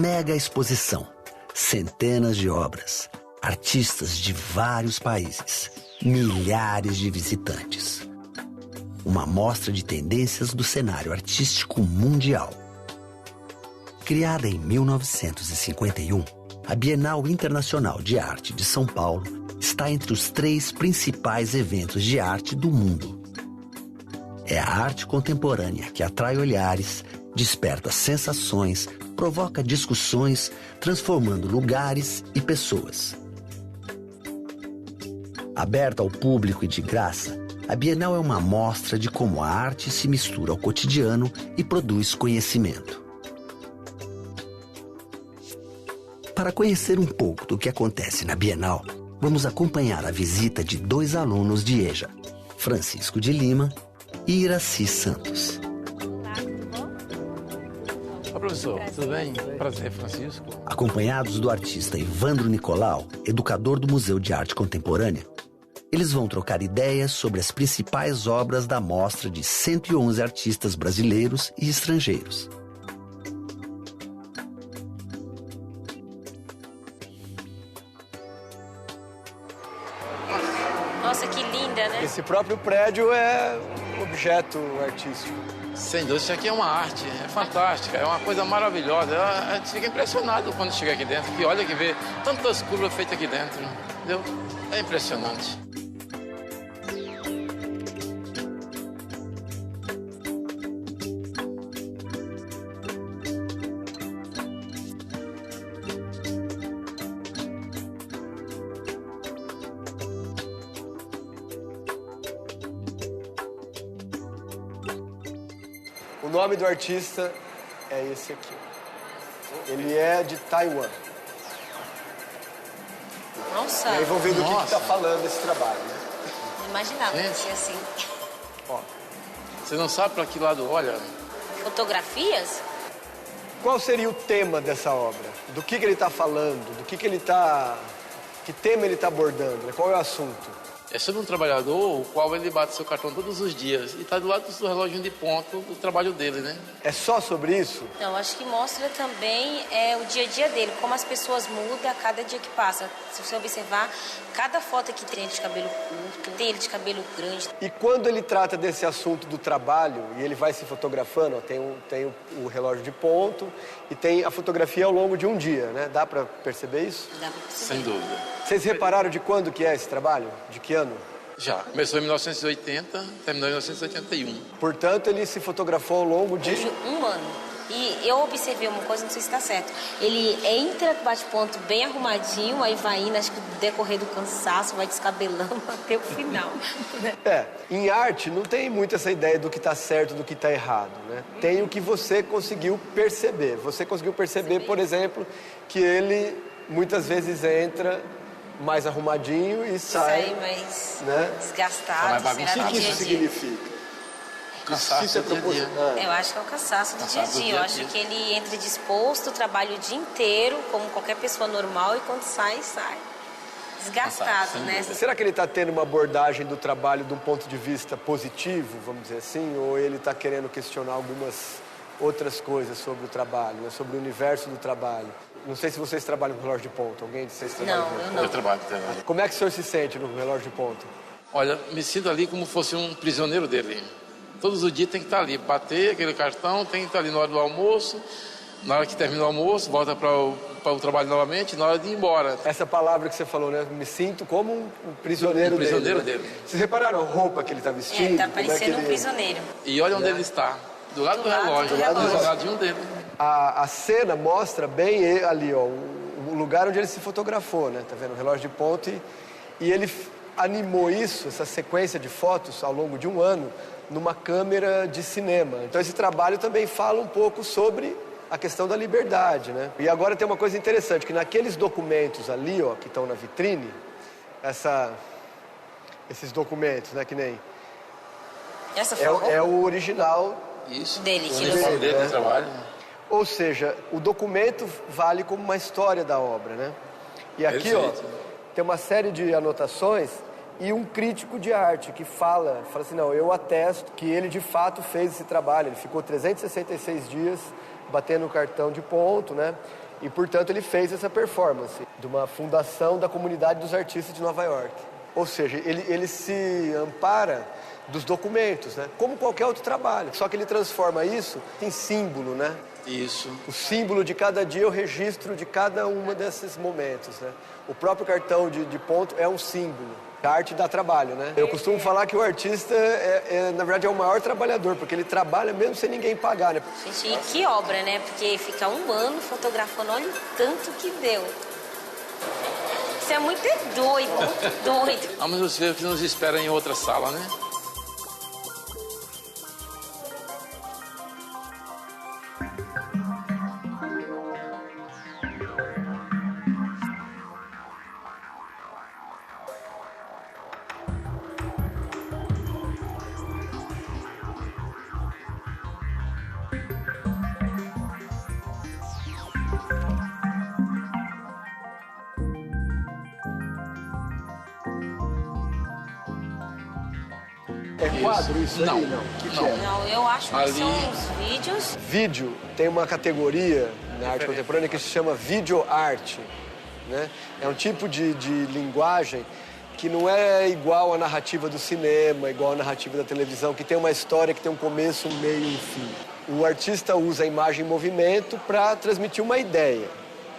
mega exposição, centenas de obras, artistas de vários países, milhares de visitantes. Uma amostra de tendências do cenário artístico mundial. Criada em 1951, a Bienal Internacional de Arte de São Paulo está entre os 3 principais eventos de arte do mundo. É a arte contemporânea que atrai olhares, desperta sensações, provoca discussões, transformando lugares e pessoas. Aberta ao público e de graça, a Bienal é uma amostra de como a arte se mistura ao cotidiano e produz conhecimento. Para conhecer um pouco do que acontece na Bienal, vamos acompanhar a visita de 2 alunos de EJA, Francisco de Lima e Iraci Santos. Olá, professor, tudo bem? Prazer, Francisco. Acompanhados do artista Evandro Nicolau, educador do Museu de Arte Contemporânea, eles vão trocar ideias sobre as principais obras da mostra de 111 artistas brasileiros e estrangeiros. Nossa, que linda, né? Esse próprio prédio é um objeto artístico. Sem dúvida, isso aqui é uma arte, é fantástica, é uma coisa maravilhosa. A gente fica impressionado quando chega aqui dentro, que olha que vê tantas curvas feitas aqui dentro, entendeu? É impressionante. O nome do artista é esse aqui. Ele é de Taiwan. Nossa, E aí vão ver do que Nossa. está falando esse trabalho, né? não imaginava que Gente. ia ser assim. Ó, Você não sabe para que lado olha? Fotografias? qual seria o tema dessa obra? Do que ele está falando? Do que ele está... Que tema ele está abordando? Né? Qual é o assunto? É sobre um trabalhador o qual ele bate seu cartão todos os dias e está do lado do relógio de ponto do trabalho dele, né? É só sobre isso? Não, acho que mostra também o dia a dia dele, como as pessoas mudam a cada dia que passa. Se você observar, cada foto aqui tem ele de cabelo curto, tem ele de cabelo grande. E quando ele trata desse assunto do trabalho, e ele vai se fotografando, ó, tem o relógio de ponto e tem a fotografia ao longo de um dia, né? Dá para perceber isso? Dá pra perceber. Sem dúvida. Vocês repararam de quando que é esse trabalho? De que ano? Já. Começou em 1980, terminou em 1981. Portanto, ele se fotografou ao longo de... De um ano. E eu observei uma coisa, não sei se está certo. Ele entra, bate ponto bem arrumadinho, aí vai indo, acho que no decorrer do cansaço, vai descabelando até o final. Em arte não tem muito essa ideia do que está certo, do que está errado, né? Tem o que você conseguiu perceber. Você conseguiu perceber, por exemplo, que ele muitas vezes entra mais arrumadinho e sai, mais né? desgastado. Mais O bagunçado. que isso significa? Cansaço Isso é do dia a dia. proporcional. Eu acho que é o cansaço do dia a Cansaço do dia. dia Eu a acho dia. que ele entra disposto, trabalha o dia inteiro, como qualquer pessoa normal, e quando sai, sai. Desgastado, Cansaço, sem né? dúvida. Será que ele está tendo uma abordagem do trabalho de um ponto de vista positivo, vamos dizer assim? Ou ele está querendo questionar algumas outras coisas sobre o trabalho, né? Sobre o universo do trabalho? Não sei se vocês trabalham com relógio de ponto. Alguém de vocês trabalha Não, com relógio eu de não. Eu trabalho também. ponto? Como é que o senhor se sente no relógio de ponto? Olha, me sinto ali como fosse um prisioneiro dele. Todos os dias tem que estar ali, bater aquele cartão, tem que estar ali na hora do almoço. Na hora que termina o almoço, volta para o trabalho novamente, na hora de ir embora. Essa palavra que você falou, né? Me sinto como um prisioneiro, Um prisioneiro dele. dele. Vocês repararam a roupa que ele está vestindo? Ele tá Como é que parecendo um ele- prisioneiro. E olha onde ele está. Do lado do relógio, do relógio. do ladinho dele. A cena mostra bem ele ali, ó, o lugar onde ele se fotografou, né? Tá vendo? O relógio de ponto e ele animou isso, essa sequência de fotos ao longo de um ano, numa câmera de cinema. Então esse trabalho também fala um pouco sobre a questão da liberdade, né? E agora tem uma coisa interessante, que naqueles documentos ali, ó, que estão na vitrine, esses documentos, né, que nem... Essa foi É o original. Isso. Dele, O que uniforme ele- dele né? de trabalho. Ou seja, o documento vale como uma história da obra, né? E aqui, Perfeito. ó, tem uma série de anotações e um crítico de arte que fala assim, não, eu atesto que ele de fato fez esse trabalho. Ele ficou 366 dias batendo o cartão de ponto, né? E, portanto, ele fez essa performance de uma fundação da comunidade dos artistas de Nova York. Ou seja, ele se ampara dos documentos, né? Como qualquer outro trabalho. Só que ele transforma isso em símbolo, né? Isso. O símbolo de cada dia é o registro de cada um desses momentos, né? O próprio cartão de ponto é um símbolo. A arte dá trabalho, né? Eu costumo falar que o artista, na verdade, é o maior trabalhador, porque ele trabalha mesmo sem ninguém pagar, né? Gente, e que obra, né? Porque ficar um ano fotografando, olha o tanto que deu. Isso é muito doido, muito doido. Vamos nos ver o que nos espera em outra sala, né? É quadro isso aí? Não. Não. O que Não. é? Não, eu acho que Ali. são os vídeos. Vídeo tem uma categoria na arte contemporânea que se chama videoarte, né? É um tipo de linguagem que não é igual à narrativa do cinema, igual à narrativa da televisão, que tem uma história que tem um começo, um meio e um fim. O artista usa a imagem em movimento para transmitir uma ideia,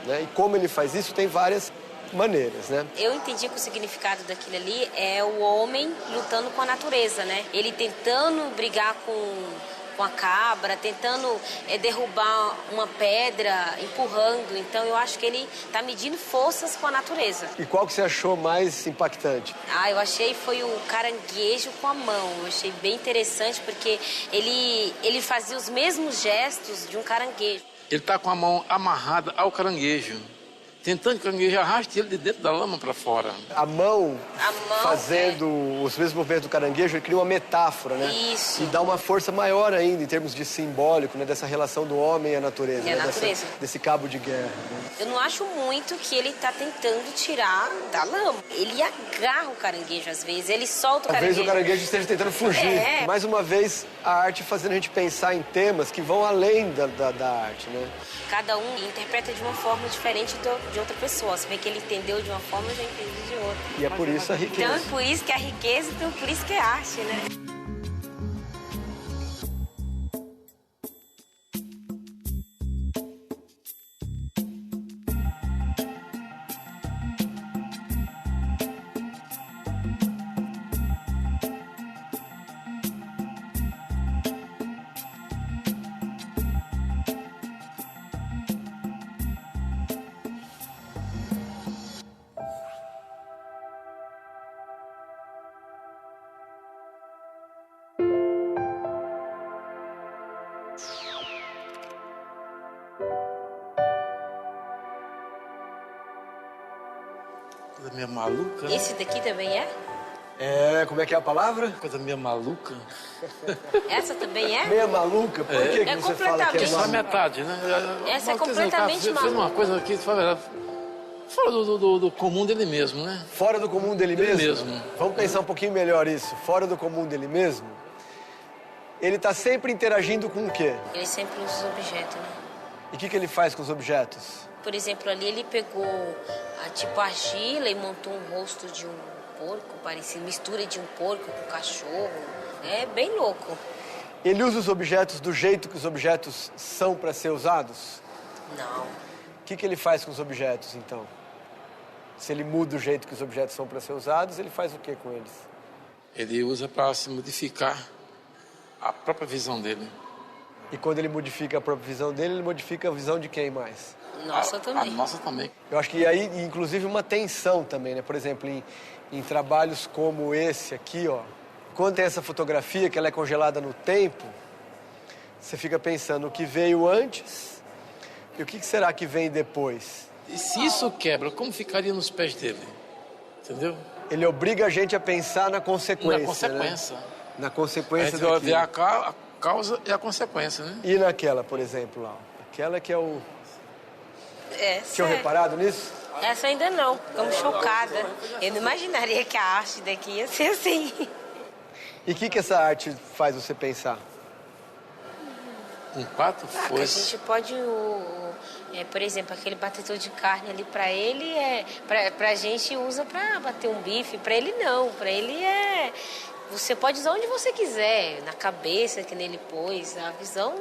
né? E como ele faz isso, tem várias maneiras, né? Eu entendi que o significado daquilo ali é o homem lutando com a natureza, né? Ele tentando brigar com a cabra, tentando derrubar uma pedra, empurrando. Então eu acho que ele tá medindo forças com a natureza. E qual que você achou mais impactante? Eu achei foi o caranguejo com a mão. Eu achei bem interessante porque ele fazia os mesmos gestos de um caranguejo. Ele está com a mão amarrada ao caranguejo, tentando que o caranguejo arraste ele de dentro da lama para fora. A mão fazendo os mesmos movimentos do caranguejo, ele cria uma metáfora, né? Isso. E dá uma força maior ainda em termos de simbólico, né? Dessa relação do homem e a natureza. E a né? natureza. Desse cabo de guerra. Né? Eu não acho muito que ele tá tentando tirar da lama. Ele agarra o caranguejo às vezes, ele solta o Talvez caranguejo. o caranguejo esteja tentando fugir. É. Mais uma vez, a arte fazendo a gente pensar em temas que vão além da arte, né? Cada um interpreta de uma forma diferente de outra pessoa. Você vê que ele entendeu de uma forma, eu já entendi de outra. E é por isso a riqueza. Então, é por isso que é a riqueza, então por isso que é arte, né? Coisa meio maluca. Esse daqui também é? É, como é que é a palavra? Coisa meio maluca. Essa também é? Meia maluca? Por que É você fala que é completamente- Só a maluca? metade, né? Essa é Mas, quer dizer, o cara completamente fez uma maluca. coisa aqui, fora do comum dele mesmo, né? Fora do comum dele Dele mesmo? mesmo. Vamos pensar um pouquinho melhor isso. Fora do comum dele mesmo? Ele está sempre interagindo com o quê? Ele sempre usa os objetos, né? E o que ele faz com os objetos? Por exemplo, ali ele pegou tipo argila e montou um rosto de um porco, parecido, mistura de um porco com um cachorro. É bem louco. Ele usa os objetos do jeito que os objetos são para ser usados? Não. O que ele faz com os objetos, então? Se ele muda o jeito que os objetos são para ser usados, ele faz o que com eles? Ele usa para se modificar a própria visão dele. E quando ele modifica a própria visão dele, ele modifica a visão de quem mais? Nossa A também. nossa também. Eu acho que aí, inclusive, uma tensão também, né? Por exemplo, em trabalhos como esse aqui, ó. Quando tem essa fotografia que ela é congelada no tempo, você fica pensando o que veio antes e o que será que vem depois. E se isso quebra, como ficaria nos pés dele? Entendeu? Ele obriga a gente a pensar na consequência. Na consequência. Né? Na A consequência gente vai ver daquilo. a causa e a consequência, né? E naquela, por exemplo, lá. Aquela que é o... Tinham reparado nisso? Essa ainda não. Estamos chocada. Eu não imaginaria que a arte daqui ia ser assim. E o que essa arte faz você pensar? Com 4 foices. A gente pode, por exemplo, aquele batedor de carne ali para ele pra gente usa para bater um bife, para ele não, para ele você pode usar onde você quiser, na cabeça que nele pôs, a visão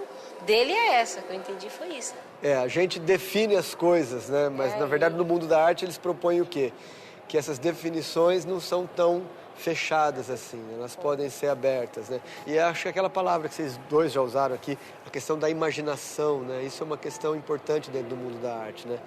dele é essa, que eu entendi foi isso. A gente define as coisas, né? Mas na verdade no mundo da arte eles propõem o quê? Que essas definições não são tão fechadas assim, né? Elas podem ser abertas, né? E acho que aquela palavra que vocês dois já usaram aqui, a questão da imaginação, né? Isso é uma questão importante dentro do mundo da arte, né?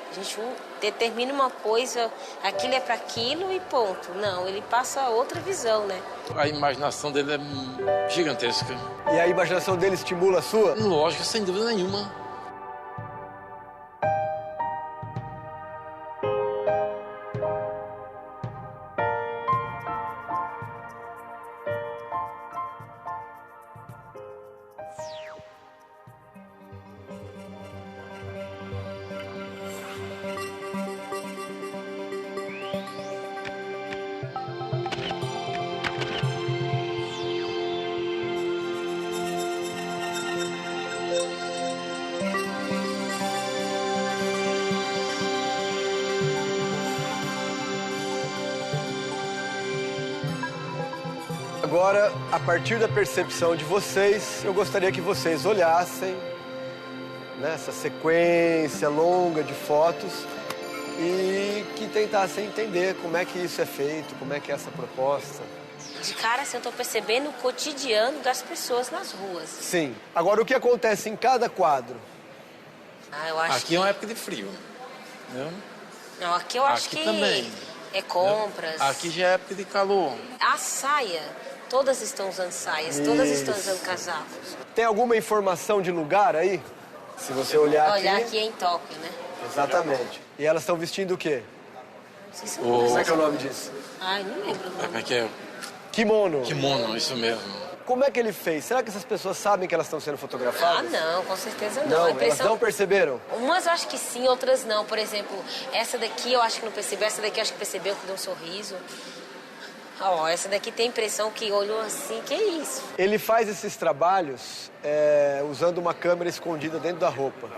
A gente determina uma coisa, aquilo é para aquilo e ponto. Não, ele passa outra visão, né? A imaginação dele é gigantesca. E a imaginação dele estimula a sua? Lógico, sem dúvida nenhuma. Agora, a partir da percepção de vocês, eu gostaria que vocês olhassem, né, essa sequência longa de fotos e que tentassem entender como é que isso é feito, como é que é essa proposta. De cara, assim, eu estou percebendo o cotidiano das pessoas nas ruas. Sim. Agora, o que acontece em cada quadro? Eu acho aqui é uma época de frio, né? Não, aqui eu acho aqui que também. É compras. Aqui já é época de calor. A saia, todas estão usando saias, todas estão usando casacos. Tem alguma informação de lugar aí? Se você olhar aqui... Olhar aqui é em Tóquio, né? Exatamente. E elas estão vestindo o quê? Como é que é o nome disso? Ai, não lembro o Como é nome. que é? Kimono. Kimono, isso mesmo. Como é que ele fez? Será que essas pessoas sabem que elas estão sendo fotografadas? Não, com certeza não. Não, A impressão... elas não perceberam? Umas eu acho que sim, outras não. Por exemplo, essa daqui eu acho que não percebeu, essa daqui eu acho que percebeu, que deu um sorriso. Essa daqui tem a impressão que olhou assim, que é isso? Ele faz esses trabalhos usando uma câmera escondida dentro da roupa,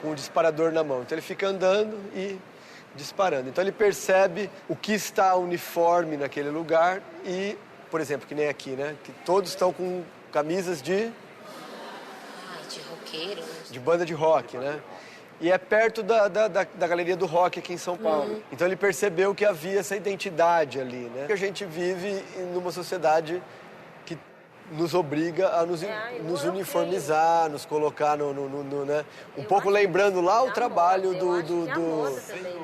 com um disparador na mão. Então ele fica andando e disparando. Então ele percebe o que está uniforme naquele lugar e, por exemplo, que nem aqui, né? Que todos estão com camisas de roqueiro. De banda de rock, né? E é perto da Galeria do Rock aqui em São Paulo. Então ele percebeu que havia essa identidade ali, né? Que a gente vive numa sociedade que nos obriga a nos uniformizar, nos colocar né? Um pouco lembrando lá o trabalho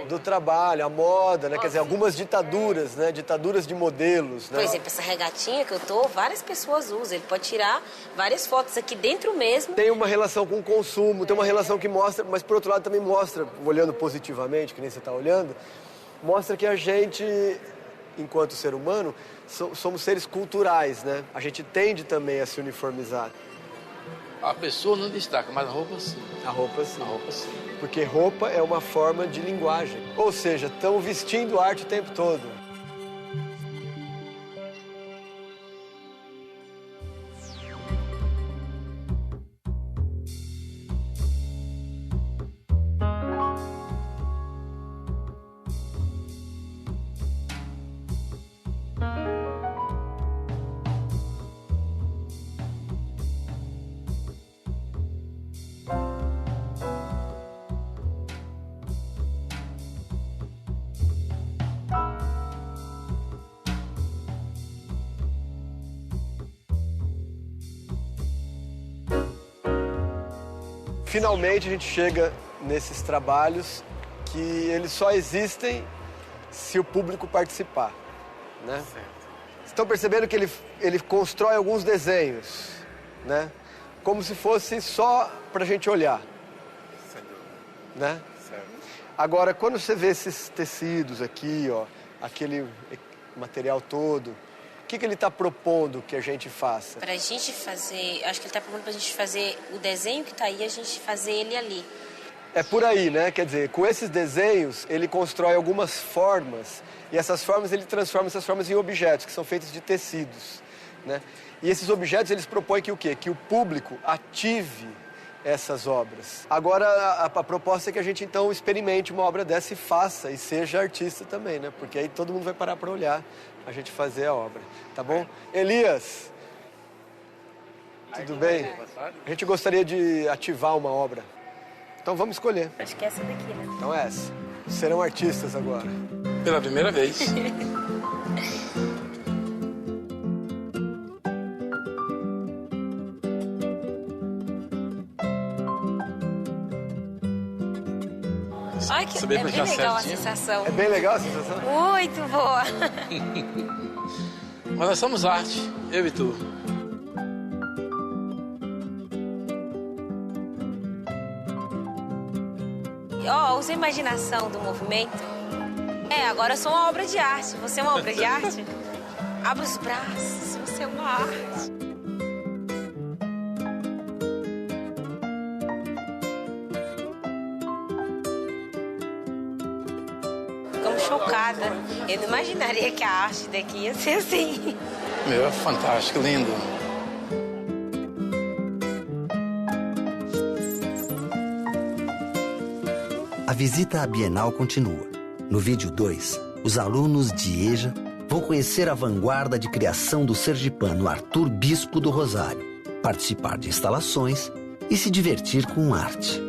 do trabalho, a moda, né? Quer dizer, algumas ditaduras, né? Ditaduras de modelos, né? Por exemplo, essa regatinha que eu tô, várias pessoas usam. Ele pode tirar várias fotos aqui dentro mesmo. Tem uma relação com o consumo, tem uma relação que mostra, mas por outro lado também mostra, olhando positivamente, que nem você está olhando, mostra que a gente, enquanto ser humano, somos seres culturais, né? A gente tende também a se uniformizar. A pessoa não destaca, mas a roupa sim. A roupa sim. A roupa sim. Porque roupa é uma forma de linguagem. Ou seja, estão vestindo arte o tempo todo. Finalmente a gente chega nesses trabalhos que eles só existem se o público participar, né? Certo. Estão percebendo que ele constrói alguns desenhos, né? Como se fosse só pra gente olhar, né? Certo. Agora, quando você vê esses tecidos aqui, ó, aquele material todo, o que ele está propondo que a gente faça? Pra gente fazer, acho que ele está propondo pra gente fazer o desenho que tá aí, a gente fazer ele ali. É por aí, né? Quer dizer, com esses desenhos, ele constrói algumas formas, e essas formas, ele transforma essas formas em objetos, que são feitos de tecidos, né? E esses objetos, eles propõem que o quê? Que o público ative essas obras. Agora, a proposta é que a gente, então, experimente uma obra dessa e faça, e seja artista também, né? Porque aí todo mundo vai parar para olhar a gente fazer a obra, tá bom? Elias, tudo bem? A gente gostaria de ativar uma obra. Então vamos escolher. Acho que é essa daqui, né? Então é essa. Serão artistas agora. Pela primeira vez. Olha que Saber é bem puxar legal certinho. a sensação. É bem legal a sensação? Muito boa. Mas nós somos arte, eu e tu. Ó, usa a imaginação do movimento. Agora eu sou uma obra de arte. Você é uma obra de arte? Abre os braços, você é uma arte. Ficamos chocada. Eu não imaginaria que a arte daqui ia ser assim. Meu, é fantástico, lindo. A visita à Bienal continua. No vídeo 2, os alunos de EJA vão conhecer a vanguarda de criação do sergipano Arthur Bispo do Rosário, participar de instalações e se divertir com arte.